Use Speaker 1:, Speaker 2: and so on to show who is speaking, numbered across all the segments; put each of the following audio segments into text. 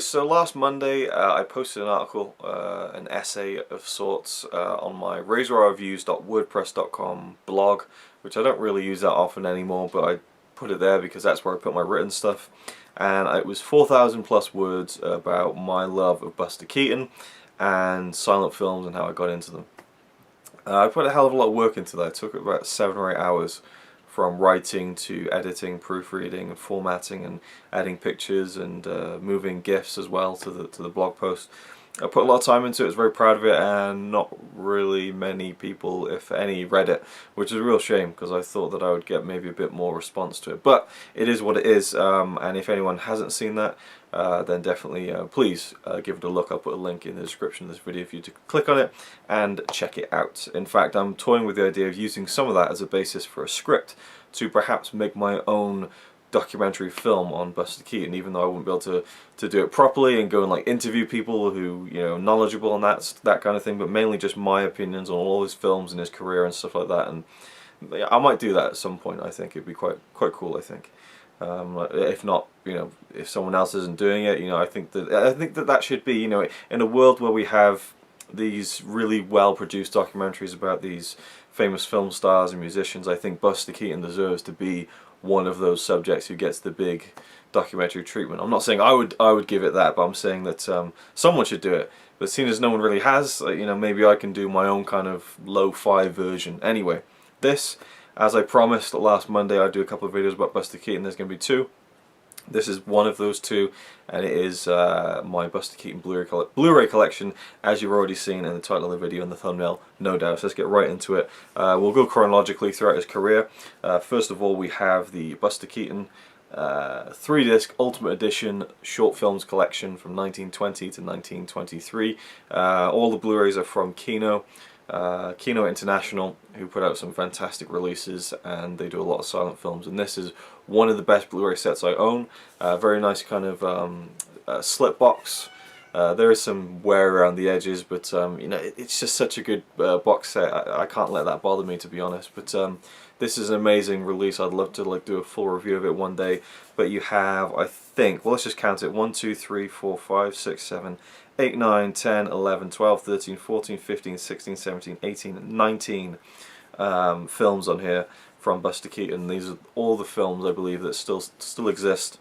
Speaker 1: Right, so last Monday I posted an article, an essay of sorts, on my RazorwireReviews.wordpress.com blog, which I don't really use that often anymore, but I put it there because that's where I put my written stuff. And it was 4,000 plus words about my love of Buster Keaton and silent films and how I got into them. I put a hell of a lot of work into that. It took about 7 or 8 hours, from writing to editing, proofreading, and formatting, and adding pictures and moving GIFs as well to the blog post. I put a lot of time into it. I was very proud of it, and not really many people, if any, read it, which is a real shame because I thought that I would get maybe a bit more response to it. But it is what it is, and if anyone hasn't seen that, then definitely please give it a look. I'll put a link in the description of this video for you to click on it and check it out. In fact, I'm toying with the idea of using some of that as a basis for a script to perhaps make my own documentary film on Buster Keaton, even though I wouldn't be able to do it properly and go and like interview people who, you know, knowledgeable on that kind of thing, but mainly just my opinions on all his films and his career and stuff like that. And I might do that at some point. I think it'd be quite cool, I think. If not, you know, if someone else isn't doing it, you know, I think that should be, you know, in a world where we have these really well produced documentaries about these famous film stars and musicians, I think Buster Keaton deserves to be one of those subjects who gets the big documentary treatment. I'm not saying I would give it that, but I'm saying that someone should do it. But seeing as no one really has, you know, maybe I can do my own kind of lo-fi version. Anyway, this, as I promised last Monday, I'd do a couple of videos about Buster Keaton. There's going to be 2. This is one of those 2, and it is my Buster Keaton Blu-ray collection, as you've already seen in the title of the video and the thumbnail, no doubt. So let's get right into it. We'll go chronologically throughout his career. First of all, we have the Buster Keaton 3-disc Ultimate Edition short films collection from 1920 to 1923. All the Blu-rays are from Kino International, who put out some fantastic releases, and they do a lot of silent films, and this is one of the best Blu-ray sets I own. Very nice kind of slip box. There is some wear around the edges, but you know, it's just such a good box set. I can't let that bother me, to be honest. But this is an amazing release. I'd love to like do a full review of it one day. But you have, I think, well, let's just count it: 1, 2, 3, 4, 5, 6, 7, 8, 9, 10, 11, 12, 13, 14, 15, 16, 17, 18, 19 films on here from Buster Keaton. These are all the films, I believe, that still exist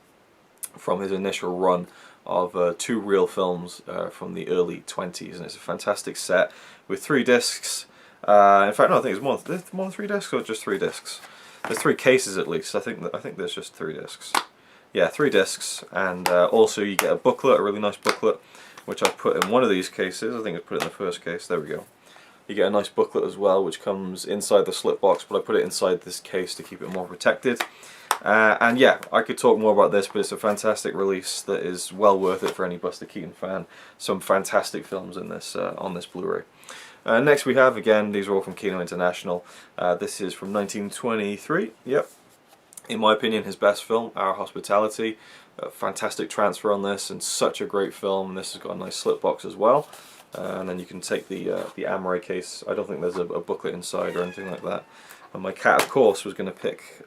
Speaker 1: from his initial run of 2 real films from the early 20s, and it's a fantastic set with 3 discs. In fact, no, I think it's more than 3 discs, or just 3 discs. There's 3 cases at least. I think there's just 3 discs. Yeah, 3 discs, and also you get a booklet, a really nice booklet, which I put in one of these cases. I think I put it in the first case. There we go. You get a nice booklet as well, which comes inside the slip box, but I put it inside this case to keep it more protected. And yeah, I could talk more about this, but it's a fantastic release that is well worth it for any Buster Keaton fan. Some fantastic films in this on this Blu-ray. Next we have, again, these are all from Kino International. This is from 1923. Yep. In my opinion, his best film, Our Hospitality. Fantastic transfer on this, and such a great film. This has got a nice slip box as well. And then you can take the Amaray case. I don't think there's a booklet inside or anything like that. And my cat, of course, was going to pick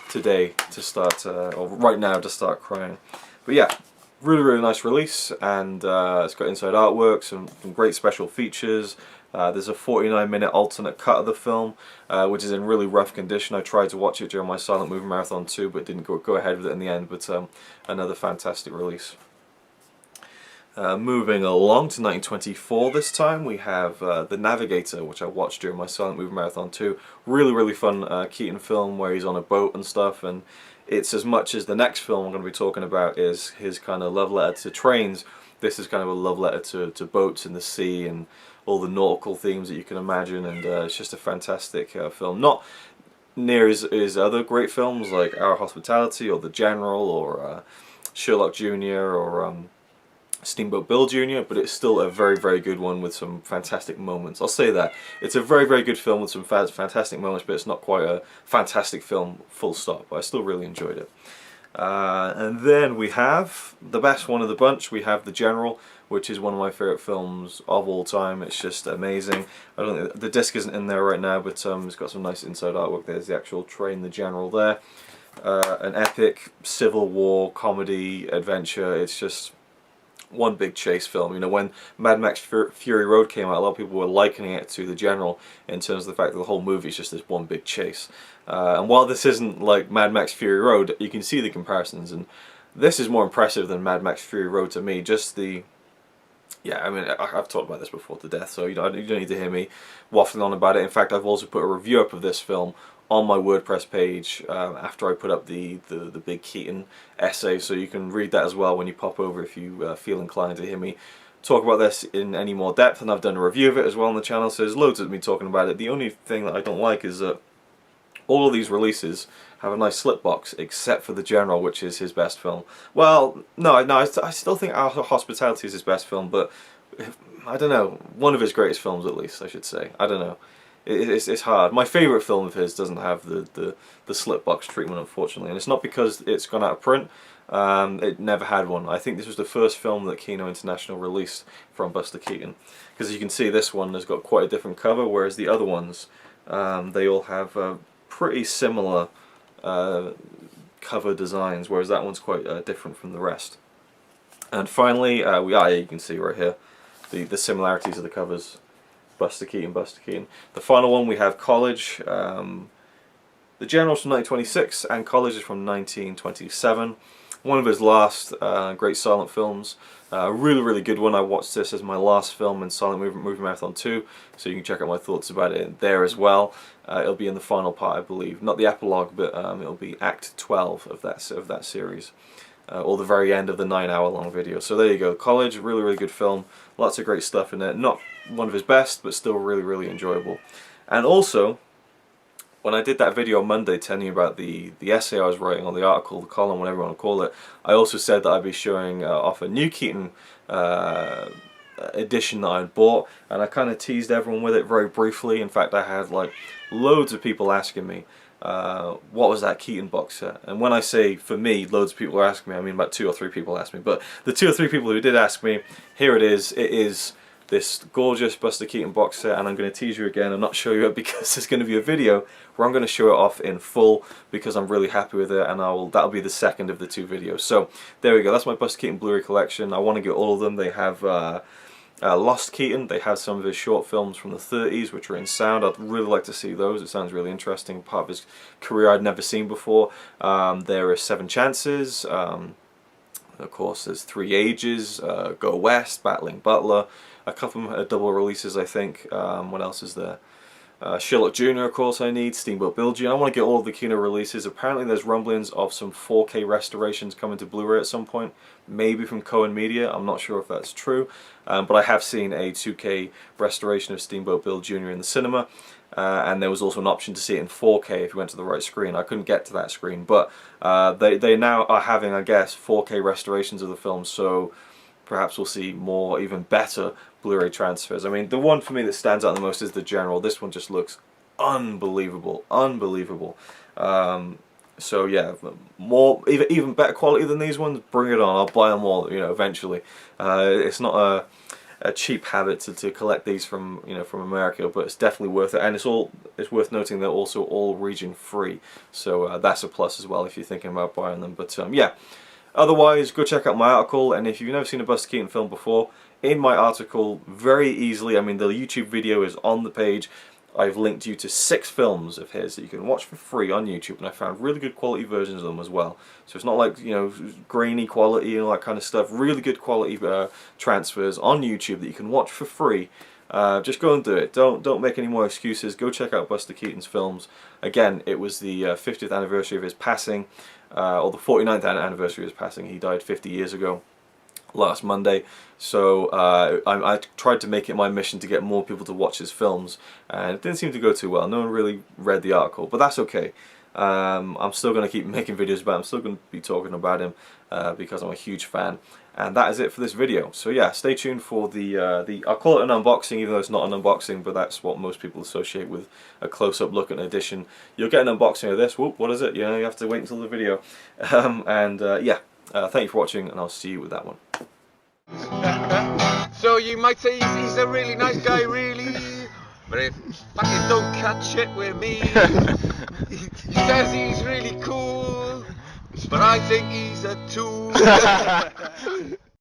Speaker 1: today to start, or right now to start crying. But yeah, really nice release, and it's got inside artwork, some great special features. There's a 49-minute alternate cut of the film, which is in really rough condition. I tried to watch it during my silent movie marathon too, but didn't go ahead with it in the end. But another fantastic release. Moving along to 1924 this time, we have The Navigator, which I watched during my silent movie marathon too. Really fun Keaton film where he's on a boat and stuff, and it's, as much as the next film I'm going to be talking about is his kind of love letter to trains, this is kind of a love letter to boats and the sea and all the nautical themes that you can imagine, and it's just a fantastic film. Not near his other great films like Our Hospitality or The General or Sherlock Jr. or Steamboat Bill Jr., but it's still a very good one with some fantastic moments. I'll say that. It's a very good film with some fantastic moments, but it's not quite a fantastic film full stop. But I still really enjoyed it. And then we have the best one of the bunch. We have The General, which is one of my favourite films of all time. It's just amazing. I don't think the disc isn't in there right now, but it's got some nice inside artwork. There's the actual train, The General there. An epic Civil War comedy adventure. It's just one big chase film. You know, when Mad Max Fury Road came out, a lot of people were likening it to The General in terms of the fact that the whole movie is just this one big chase. And while this isn't like Mad Max Fury Road, you can see the comparisons, and this is more impressive than Mad Max Fury Road to me. Just the... Yeah, I mean, I've talked about this before to death, so you don't need to hear me waffling on about it. In fact, I've also put a review up of this film on my WordPress page after I put up the big Keaton essay, so you can read that as well when you pop over if you feel inclined to hear me talk about this in any more depth. And I've done a review of it as well on the channel, so there's loads of me talking about it. The only thing that I don't like is that all of these releases have a nice slip box, except for The General, which is his best film. Well, no, I still think Our Hospitality is his best film, but I don't know, one of his greatest films at least, I should say. I don't know. It's hard. My favourite film of his doesn't have the slip box treatment, unfortunately, and it's not because it's gone out of print. It never had one. I think this was the first film that Kino International released from Buster Keaton, because as you can see, this one has got quite a different cover, whereas the other ones, they all have pretty similar cover designs, whereas that one's quite different from the rest. And finally, you can see right here the similarities of the covers. Buster Keaton, Buster Keaton. The final one we have College. The General's from 1926 and College is from 1927. One of his last great silent films. Really good one. I watched this as my last film in Silent Movie Marathon 2, so you can check out my thoughts about it there as well. It'll be in the final part, I believe. Not the epilogue, but it'll be Act 12 of that series. Or the very end of the 9-hour-long video. So there you go. College, really good film. Lots of great stuff in it. Not one of his best, but still really enjoyable. And also, when I did that video on Monday telling you about the essay I was writing, or the article, the column, whatever you want to call it, I also said that I'd be showing off a new Keaton edition that I'd bought, and I kind of teased everyone with it very briefly. In fact, I had like loads of people asking me, what was that Keaton box set? And when I say, for me, loads of people are asking me, I mean about 2 or 3 people asked me, but the 2 or 3 people who did ask me, here it is. It is this gorgeous Buster Keaton box set, and I'm going to tease you again and not show you it because there's going to be a video where I'm going to show it off in full because I'm really happy with it, and that'll be the second of the 2 videos. So there we go, that's my Buster Keaton Blu-ray collection. I want to get all of them. They have Lost Keaton, they have some of his short films from the 30s which are in sound. I'd really like to see those. It sounds really interesting, part of his career I'd never seen before. There are 7 Chances, of course there's 3 Ages, Go West, Battling Butler, a couple of them are double releases I think. What else is there? Sherlock Jr. of course I need, Steamboat Bill Jr. I want to get all of the Kino releases. Apparently there's rumblings of some 4K restorations coming to Blu-ray at some point, maybe from Cohen Media. I'm not sure if that's true, but I have seen a 2K restoration of Steamboat Bill Jr. in the cinema, and there was also an option to see it in 4K if you went to the right screen. I couldn't get to that screen, but they now are having, I guess, 4K restorations of the film, so perhaps we'll see more, even better Blu-ray transfers. I mean, the one for me that stands out the most is The General. This one just looks unbelievable. So yeah, more, even better quality than these ones. Bring it on. I'll buy them all, eventually. It's not a cheap habit to collect these from from America, but it's definitely worth it. And it's worth noting they're also all region free. So that's a plus as well if you're thinking about buying them. But yeah. Otherwise, go check out my article, and if you've never seen a Buster Keaton film before, in my article, very easily, I mean the YouTube video is on the page, I've linked you to 6 films of his that you can watch for free on YouTube, and I found really good quality versions of them as well. So it's not like, grainy quality and all that kind of stuff, really good quality transfers on YouTube that you can watch for free. Just go and do it. Don't make any more excuses. Go check out Buster Keaton's films. Again, it was the 50th anniversary of his passing, or the 49th anniversary of his passing. He died 50 years ago, last Monday. So I tried to make it my mission to get more people to watch his films, and it didn't seem to go too well. No one really read the article, but that's okay. I'm still going to keep making videos about him. I'm still going to be talking about him because I'm a huge fan. And that is it for this video. So yeah, stay tuned for the I'll call it an unboxing, even though it's not an unboxing, but that's what most people associate with a close-up look at an edition. You'll get an unboxing of this. Whoop, what is it? You have to wait until the video. Yeah, thank you for watching, and I'll see you with that one.
Speaker 2: So you might say he's a really nice guy, really, but if fucking don't cut shit with me. He says he's really cool, but I think he's a tool.